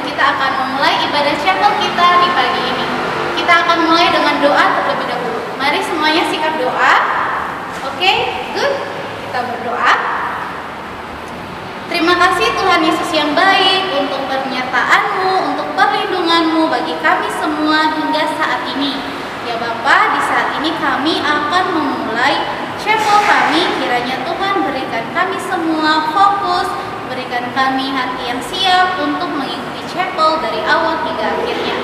kita akan memulai ibadah chapel kita di pagi ini. Kita akan mulai dengan doa terlebih dahulu. Mari semuanya sikap doa. Oke, good. Kita berdoa. Terima kasih Tuhan Yesus yang baik untuk penyertaan-Mu, untuk perlindungan-Mu bagi kami semua hingga saat ini. Ya Bapa, di saat ini kami akan memulai chapel kami. Kiranya Tuhan berikan kami semua fokus, berikan kami hati yang siap untuk mengikuti chapel dari awal hingga akhirnya.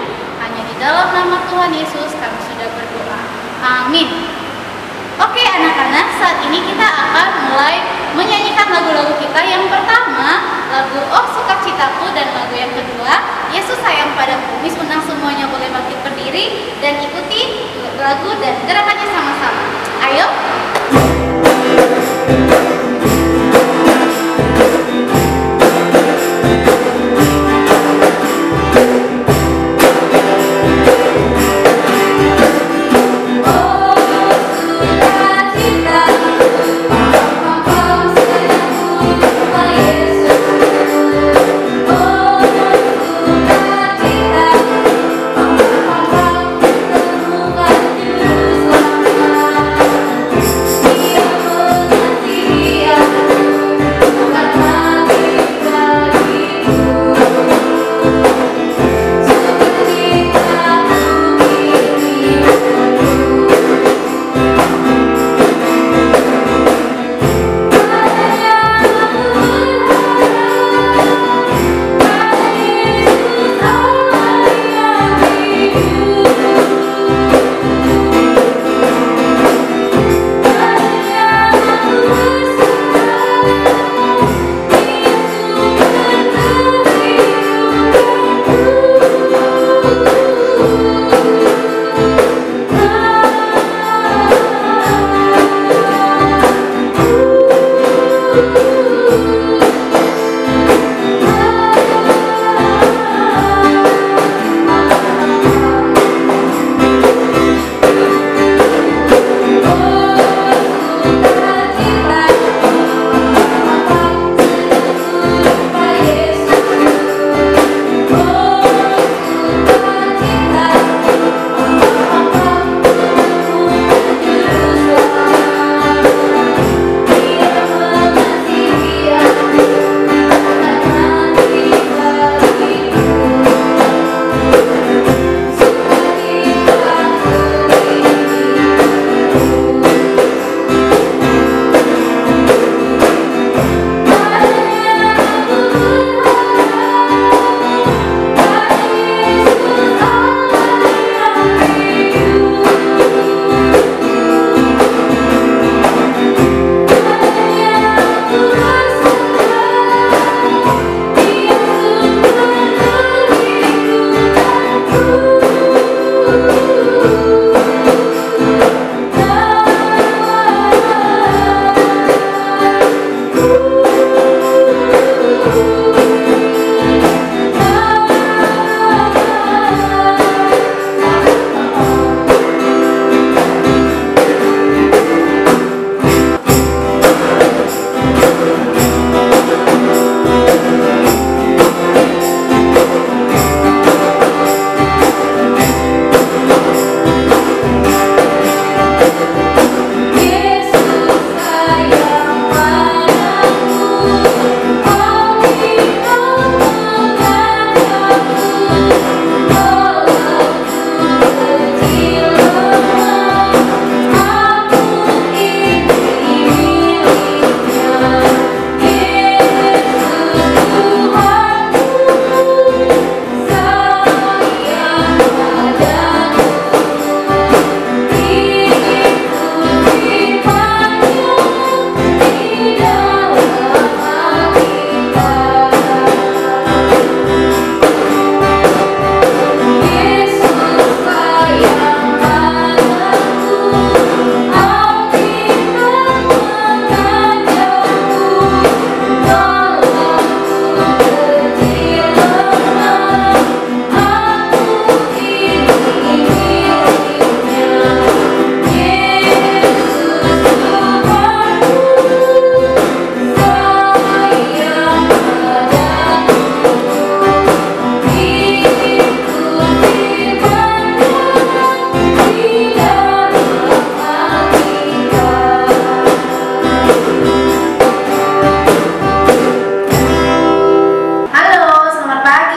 Hanya di dalam nama Tuhan Yesus kami sudah berdoa. Amin. Oke anak-anak, saat ini kita akan mulai menyanyikan lagu-lagu kita. Yang pertama, lagu Oh Sukacitaku, dan lagu yang kedua, Yesus Sayang Padaku. Miss undang semuanya boleh bangkit berdiri dan ikuti lagu dan gerakannya sama-sama. Ayo. Yesus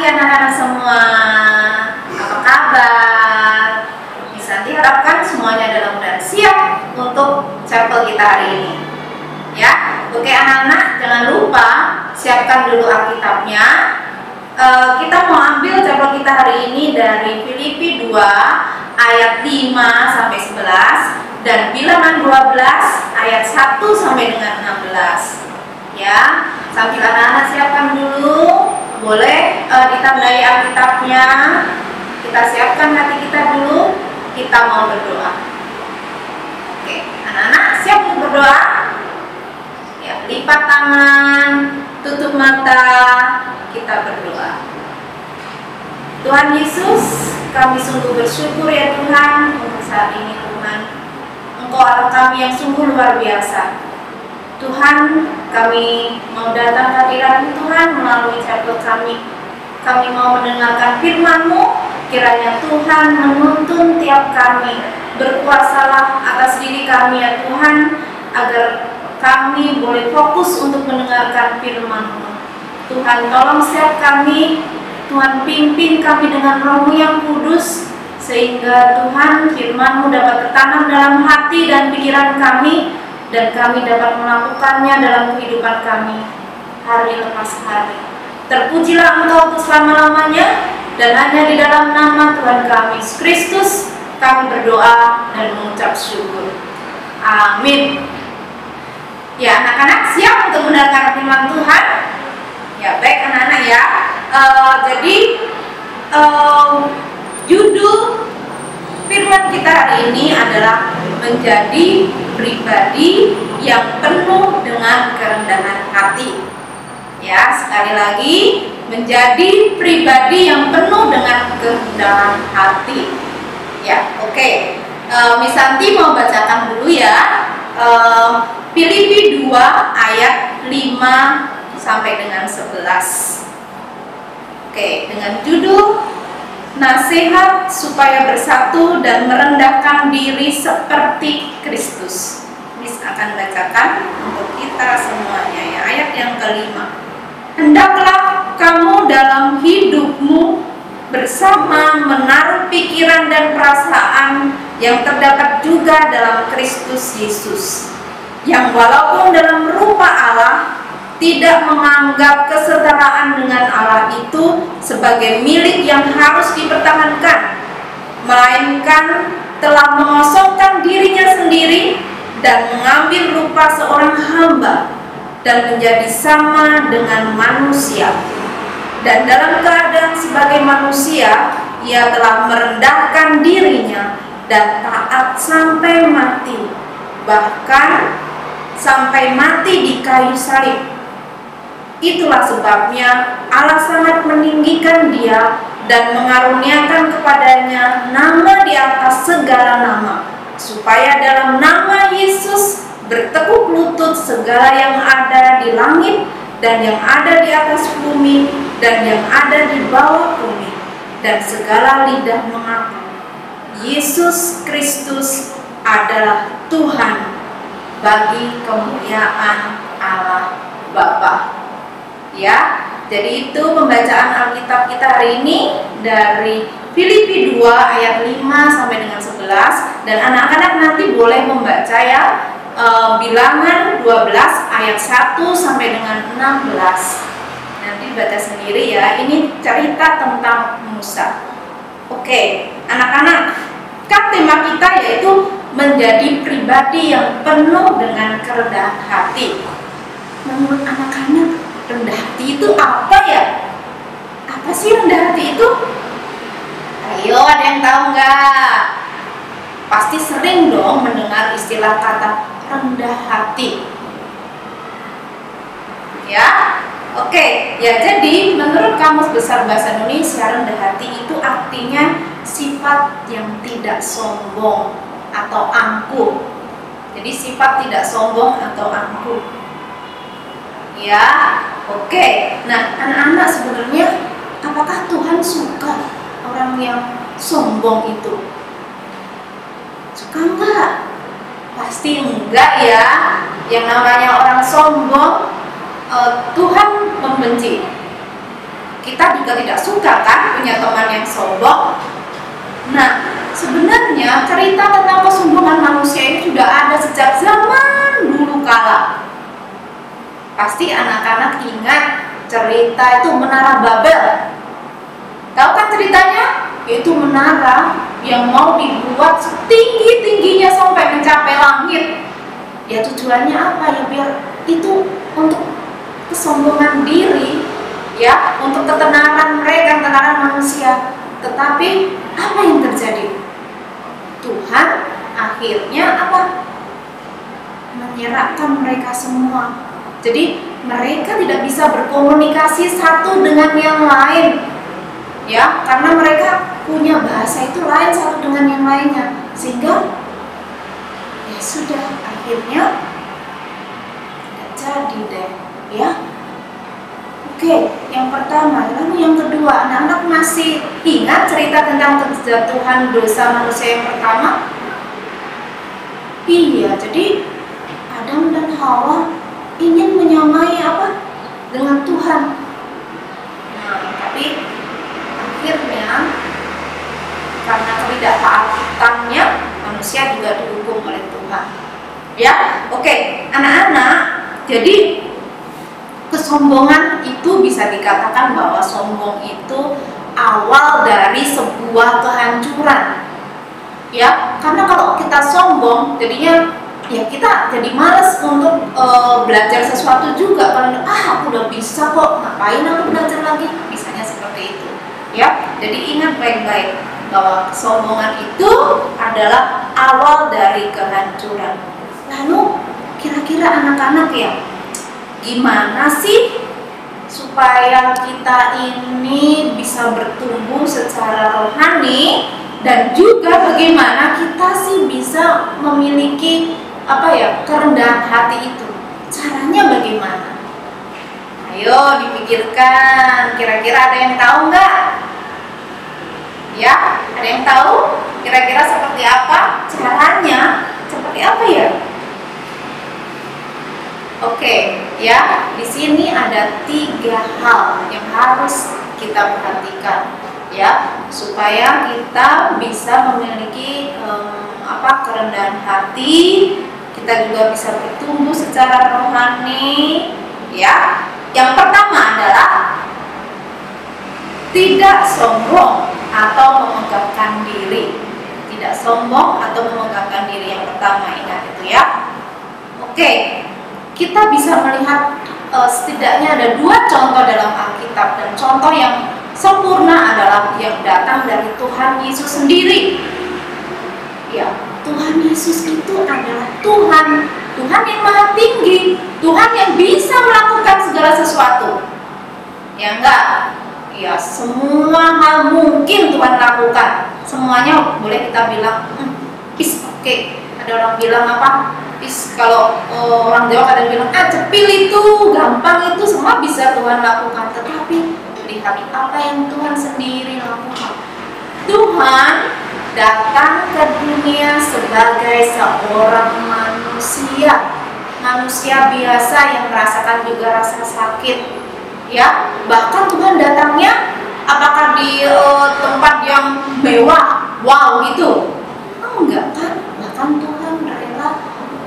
pagi anak-anak semua. Apa kabar? Miss Santi harapkan semuanya dalam keadaan siap untuk chapel kita hari ini. Ya, oke anak-anak, jangan lupa siapkan dulu Alkitabnya. Kita mau ambil chapel kita hari ini dari Filipi 2 ayat 5 sampai 11 dan Bilangan 12 ayat 1 sampai dengan 16. Ya, sambil anak-anak siapkan dulu. Boleh ditandai Alkitabnya. Kita siapkan hati kita dulu. Kita mau berdoa. Oke, anak-anak siap untuk berdoa? Ya, lipat tangan, tutup mata, kita berdoa. Tuhan Yesus, kami sungguh bersyukur ya Tuhan untuk saat ini Tuhan. Engkau Allah kami yang sungguh luar biasa. Tuhan, kami mau datang hadirat Tuhan melalui chapel kami. Kami mau mendengarkan firman-Mu. Kiranya Tuhan menuntun tiap kami. Berkuasalah atas diri kami ya Tuhan, agar kami boleh fokus untuk mendengarkan firman-Mu. Tuhan, tolong setiap kami. Tuhan, pimpin kami dengan Roh-Mu yang kudus, sehingga Tuhan firman-Mu dapat tertanam dalam hati dan pikiran kami, dan kami dapat melakukannya dalam kehidupan kami hari lepas hari. Terpujilah Engkau untuk selama-lamanya, dan hanya di dalam nama Tuhan kami Yesus Kristus kami berdoa dan mengucap syukur. Amin. Ya, anak-anak siap untuk mendengarkan firman Tuhan? Ya, baik anak-anak ya. Jadi judul firman kita hari ini adalah menjadi pribadi yang penuh dengan kerendahan hati. Ya, sekali lagi, menjadi pribadi yang penuh dengan kerendahan hati. Ya, oke. Miss Santi mau bacakan dulu ya. Filipi 2 ayat 5 sampai dengan 11. Oke, dengan judul nasihat supaya bersatu dan merendahkan diri seperti Kristus. Miss akan bacakan untuk kita semuanya ya, ayat yang kelima. Hendaklah kamu dalam hidupmu bersama menaruh pikiran dan perasaan yang terdapat juga dalam Kristus Yesus, yang walaupun dalam rupa Allah tidak menganggap kesetaraan dengan Allah itu sebagai milik yang harus dipertahankan, melainkan telah mengosongkan dirinya sendiri dan mengambil rupa seorang hamba dan menjadi sama dengan manusia. Dan dalam keadaan sebagai manusia, ia telah merendahkan dirinya dan taat sampai mati, bahkan sampai mati di kayu salib. Itulah sebabnya Allah sangat meninggikan dia dan mengaruniakan kepadanya nama di atas segala nama, supaya dalam nama Yesus bertekuk lutut segala yang ada di langit dan yang ada di atas bumi dan yang ada di bawah bumi, dan segala lidah mengaku Yesus Kristus adalah Tuhan, bagi kemuliaan Allah Bapa. Ya, jadi itu pembacaan Alkitab kita hari ini dari Filipi 2 ayat 5 sampai dengan 11, dan anak-anak nanti boleh membaca ya Bilangan 12 ayat 1 sampai dengan 16. Nanti baca sendiri ya. Ini cerita tentang Musa. Oke, anak-anak, kan tema kita yaitu menjadi pribadi yang penuh dengan kerendahan hati. Menurut anak-anak, rendah hati itu apa ya? Apa sih rendah hati itu? Ayo, ada yang tahu nggak? Pasti sering dong mendengar istilah kata rendah hati. Ya, oke. Ya, jadi menurut Kamus Besar Bahasa Indonesia, rendah hati itu artinya sifat yang tidak sombong atau angkuh. Jadi sifat tidak sombong atau angkuh. Ya, oke. Nah, anak-anak, sebenarnya apakah Tuhan suka orang yang sombong itu? Suka enggak? Pasti enggak ya. Yang namanya orang sombong Tuhan membenci. kita juga tidak suka kan punya teman yang sombong. Nah, sebenarnya cerita tentang kesombongan manusia ini sudah ada sejak zaman dulu kala. Pasti anak-anak ingat cerita itu Menara Babel. Tahu kan ceritanya? Yaitu menara yang mau dibuat setinggi-tingginya sampai mencapai langit. Ya tujuannya apa ya? Biar itu untuk kesombongan diri, ya, untuk ketenaran mereka, ketenaran manusia. Tetapi apa yang terjadi? Tuhan akhirnya apa? Menyerahkan mereka semua. Jadi mereka tidak bisa berkomunikasi satu dengan yang lain, ya, karena mereka punya bahasa itu lain satu dengan yang lainnya, sehingga ya sudah akhirnya tidak jadi deh, ya. Oke, yang pertama. Lalu yang kedua, anak-anak masih ingat cerita tentang kejatuhan dosa manusia yang pertama? Iya, jadi Adam dan Hawa ingin menyamai apa? Dengan Tuhan. Nah, tapi akhirnya karena ketidaktaatannya, manusia juga dihukum oleh Tuhan. Ya, oke, anak-anak, jadi kesombongan itu bisa dikatakan bahwa sombong itu awal dari sebuah kehancuran. Ya, karena kalau kita sombong, jadinya ya kita jadi malas untuk belajar sesuatu juga. Kalau aku udah bisa kok, ngapain aku belajar lagi? Misalnya seperti itu. Ya, jadi ingat baik-baik bahwa kesombongan itu adalah awal dari kehancuran. Lalu kira-kira anak-anak ya, gimana sih supaya kita ini bisa bertumbuh secara rohani, dan juga bagaimana kita sih bisa memiliki kerendahan hati itu? Caranya bagaimana? Ayo dipikirkan, kira-kira ada yang tahu nggak? Ya, ada yang tahu? Kira-kira seperti apa caranya? Seperti apa ya? Oke, ya, di sini ada 3 hal yang harus kita perhatikan, ya, supaya kita bisa memiliki kerendahan hati, kita juga bisa bertumbuh secara rohani, ya. Yang pertama adalah tidak sombong atau memegahkan diri. Tidak sombong atau memegahkan diri, yang pertama, ingat itu ya. Oke. Kita bisa melihat setidaknya ada 2 contoh dalam Alkitab, dan contoh yang sempurna adalah yang datang dari Tuhan Yesus sendiri. Ya, Tuhan Yesus itu adalah Tuhan yang maha tinggi, Tuhan yang bisa melakukan segala sesuatu. Ya enggak? Ya, semua hal mungkin Tuhan lakukan. Semuanya boleh kita bilang, oke. Ada orang bilang apa? Kalau orang Jawa kadang bilang, cepil itu, gampang itu, semua bisa Tuhan lakukan. Tetapi lihat apa yang Tuhan sendiri lakukan. Tuhan datang ke dunia sebagai seorang manusia biasa yang merasakan juga rasa sakit. Ya, bahkan Tuhan datangnya apakah di tempat yang mewah, wow gitu? Enggak kan? Bahkan Tuhan rela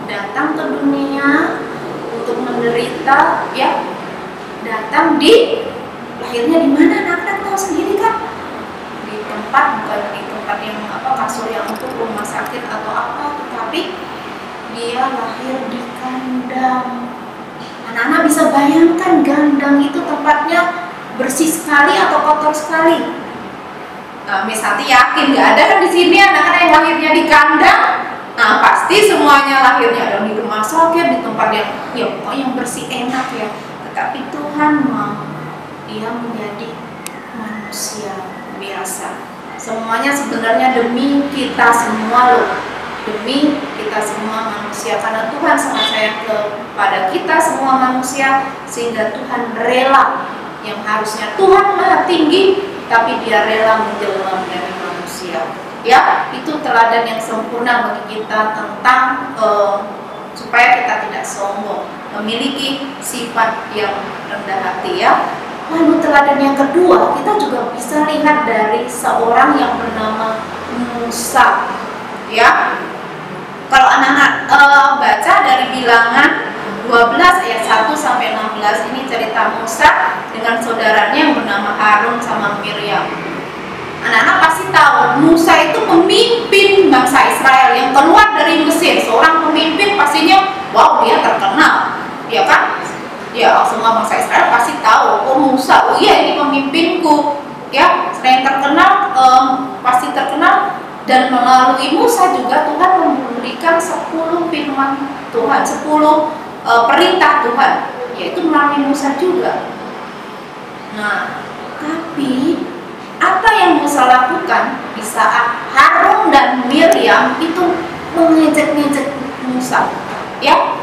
datang ke dunia untuk menderita, ya, datang di lahirnya di mana? Anak-anak tahu sendiri kan? Di tempat, bukan di tempat yang kasur yang untuk rumah sakit atau apa, tetapi dia lahir di kandang. Anak-anak bisa bayangkan kandang itu tempatnya bersih sekali atau kotor sekali? Nah, Miss Santi yakin nggak ada kan di sini anak-anak yang lahirnya di kandang? Nah, pasti semuanya lahirnya ada di rumah sakit, di tempat yang bersih, enak ya. Tetapi Tuhan mau dia menjadi manusia biasa. Semuanya sebenarnya demi kita semua loh. Demi kita semua manusia, karena Tuhan sangat sayang kepada kita semua manusia, sehingga Tuhan rela, yang harusnya Tuhan maha tinggi, tapi dia rela menjelma menjadi manusia. Ya, itu teladan yang sempurna bagi kita tentang supaya kita tidak sombong, memiliki sifat yang rendah hati, ya. Lalu teladan yang kedua kita juga bisa lihat dari seorang yang bernama Musa, ya. Kalau anak-anak baca dari Bilangan 12 ayat 1 sampai 16, ini cerita Musa dengan saudaranya yang bernama Harun sama Miriam. Anak-anak pasti tahu Musa itu pemimpin bangsa Israel yang keluar dari Mesir. Seorang pemimpin pastinya wow, dia terkenal, ya kan? Ya, semua bangsa Israel pasti tahu, oh Musa, oh iya ini pemimpinku, ya. Selain terkenal, pasti terkenal. Dan melalui Musa juga Tuhan memberikan 10 firman Tuhan, 10 perintah Tuhan, yaitu melalui Musa juga. Nah, tapi apa yang Musa lakukan di saat Harun dan Miriam itu mengejek-ngejek Musa, ya?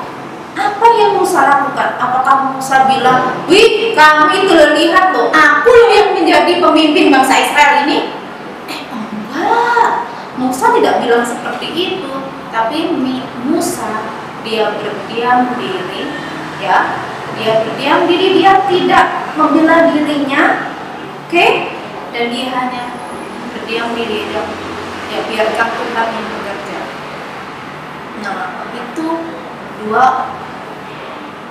Apa yang Musa lakukan? Apakah Musa bilang, wih kami telah lihat loh, aku yang menjadi pemimpin bangsa Israel ini? Enggak, Musa tidak bilang seperti itu. Tapi Musa, dia berdiam diri, ya. Dia berdiam diri, dia tidak membela dirinya, oke? Dan dia hanya berdiam diri, ya biarkan Tuhan yang bekerja. Nah, itu dua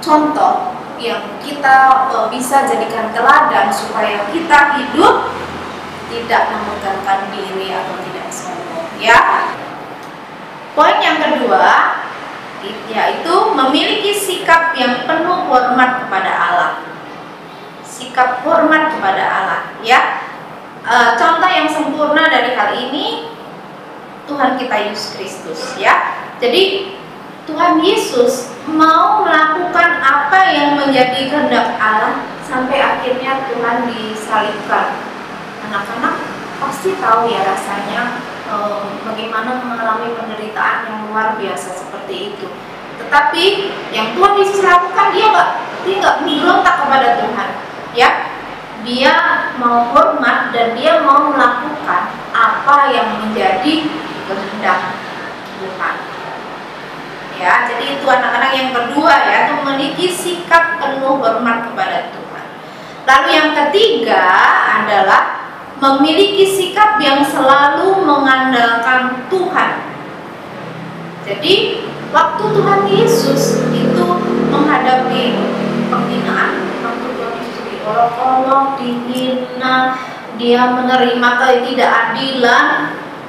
contoh yang kita bisa jadikan teladan supaya kita hidup tidak memegangkan diri atau tidak sombong, ya. Poin yang kedua yaitu memiliki sikap yang penuh hormat kepada Allah. Sikap hormat kepada Allah, ya. Contoh yang sempurna dari hal ini Tuhan kita Yesus Kristus, ya. Jadi Tuhan Yesus mau melakukan apa yang menjadi kehendak Allah sampai akhirnya Tuhan disalibkan. Anak-anak pasti tahu ya rasanya bagaimana mengalami penderitaan yang luar biasa seperti itu. Tetapi yang Tuhan Yesus lakukan, dia nggak memberontak kepada Tuhan, ya. Dia mau hormat dan dia mau melakukan apa yang menjadi kehendak Tuhan. Ya, jadi itu anak-anak yang kedua, ya, itu memiliki sikap penuh hormat kepada Tuhan. Lalu yang ketiga adalah memiliki sikap yang selalu mengandalkan Tuhan. Jadi waktu Tuhan Yesus itu menghadapi penghinaan, waktu Tuhan Yesus diolok-olok, dihina, dia menerima ketidakadilan,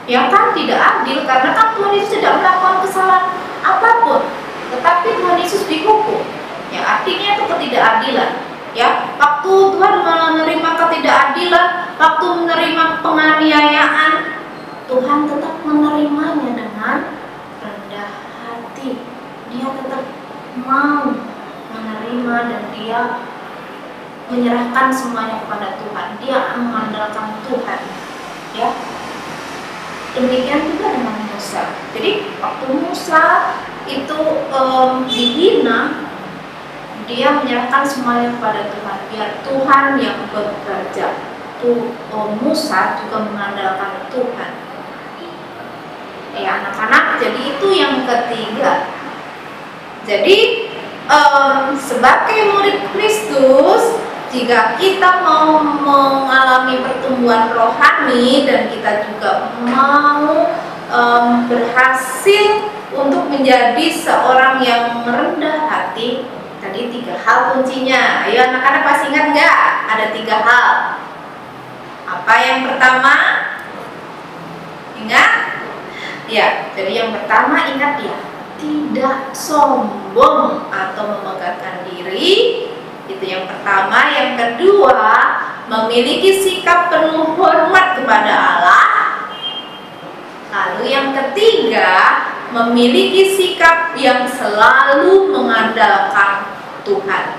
ya kan, tidak adil karena kan Tuhan Yesus tidak melakukan kesalahan apapun, tetapi Tuhan Yesus dihukum, ya artinya itu ketidakadilan, ya. Waktu Tuhan menerima ketidakadilan, waktu menerima penganiayaan, Tuhan tetap menerimanya dengan rendah hati. Dia tetap mau menerima dan dia menyerahkan semuanya kepada Tuhan. Dia mengandalkan Tuhan, ya. Demikian juga dengan Musa. Jadi waktu Musa itu dihina, dia menyerahkan semuanya kepada Tuhan. Biar Tuhan yang bekerja. Musa juga mengandalkan Tuhan. Ya anak-anak, jadi itu yang ketiga. Jadi sebagai murid Kristus, jika kita mau mengalami pertumbuhan rohani dan kita juga mau berhasil untuk menjadi seorang yang merendah hati, tadi 3 hal kuncinya. Ayo anak-anak masih ingat nggak? Ada 3 hal. Apa yang pertama? Ingat? Ya, jadi yang pertama ingat ya, tidak sombong atau memegahkan diri. Itu yang pertama. Yang kedua, memiliki sikap penuh hormat kepada Allah. Lalu yang ketiga, memiliki sikap yang selalu mengandalkan Tuhan.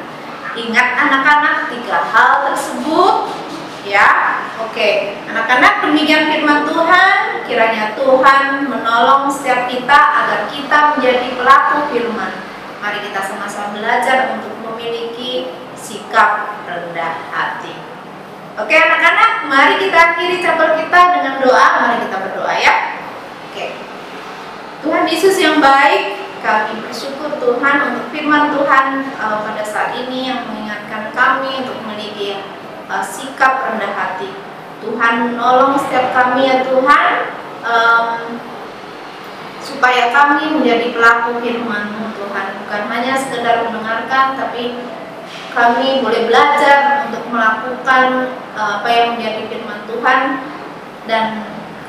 Ingat anak-anak 3 hal tersebut, ya. Oke, anak-anak, demikian firman Tuhan. Kiranya Tuhan menolong setiap kita agar kita menjadi pelaku firman. Mari kita sama-sama belajar untuk memiliki sikap rendah hati. Oke anak-anak, mari kita akhiri chapel kita dengan doa. Mari kita berdoa, ya. Oke. Tuhan Yesus yang baik, kami bersyukur Tuhan untuk firman Tuhan pada saat ini yang mengingatkan kami untuk memiliki sikap rendah hati. Tuhan menolong setiap kami ya Tuhan, supaya kami menjadi pelaku firman-Mu Tuhan, bukan hanya sekedar mendengarkan, tapi kami boleh belajar untuk melakukan apa yang menjadi firman Tuhan, dan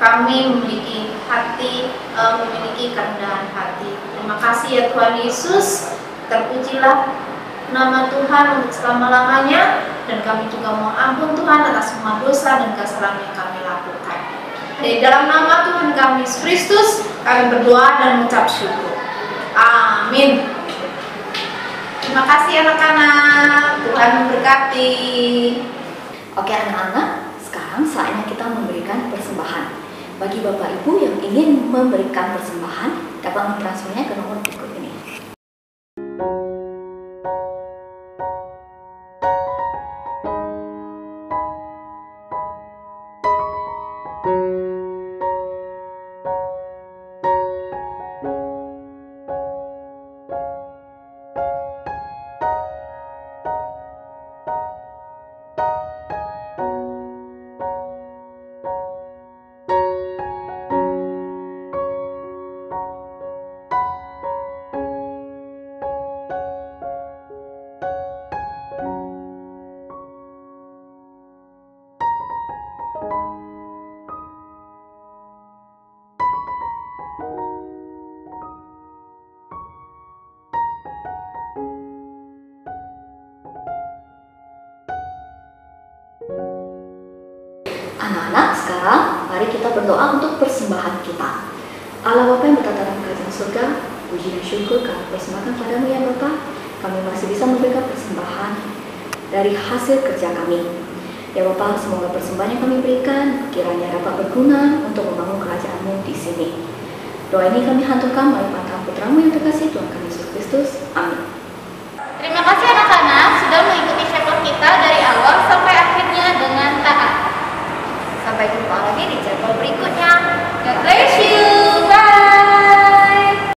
kami memiliki hati, memiliki kerendahan hati. Terima kasih ya Tuhan Yesus, terpujilah nama Tuhan untuk selama-lamanya, dan kami juga mohon ampun Tuhan atas semua dosa dan kesalahan yang kami lakukan. Di dalam nama Tuhan kami Yesus Kristus, kami berdoa dan mengucap syukur. Amin. Terima kasih anak-anak, Tuhan memberkati. Oke anak-anak, sekarang saatnya kita memberikan persembahan. Bagi Bapak Ibu yang ingin memberikan persembahan, dapat mentransfernya ke nomor berikut ini. Anak-anak, sekarang mari kita berdoa untuk persembahan kita. Allah Bapa yang bertata dalam kerajaan surga, puji dan syukur kami persembahkan padamu ya Bapa. Kami masih bisa memberikan persembahan dari hasil kerja kami. Ya Bapa, semoga persembahan yang kami berikan kiranya dapat berguna untuk membangun kerajaan-Mu di sini. Doa ini kami hanturkan melalui pantang putra-Mu yang terkasih, Tuhan kami Yesus Kristus. Amin. Terima kasih anak-anak sudah mengikuti shepherd kita dari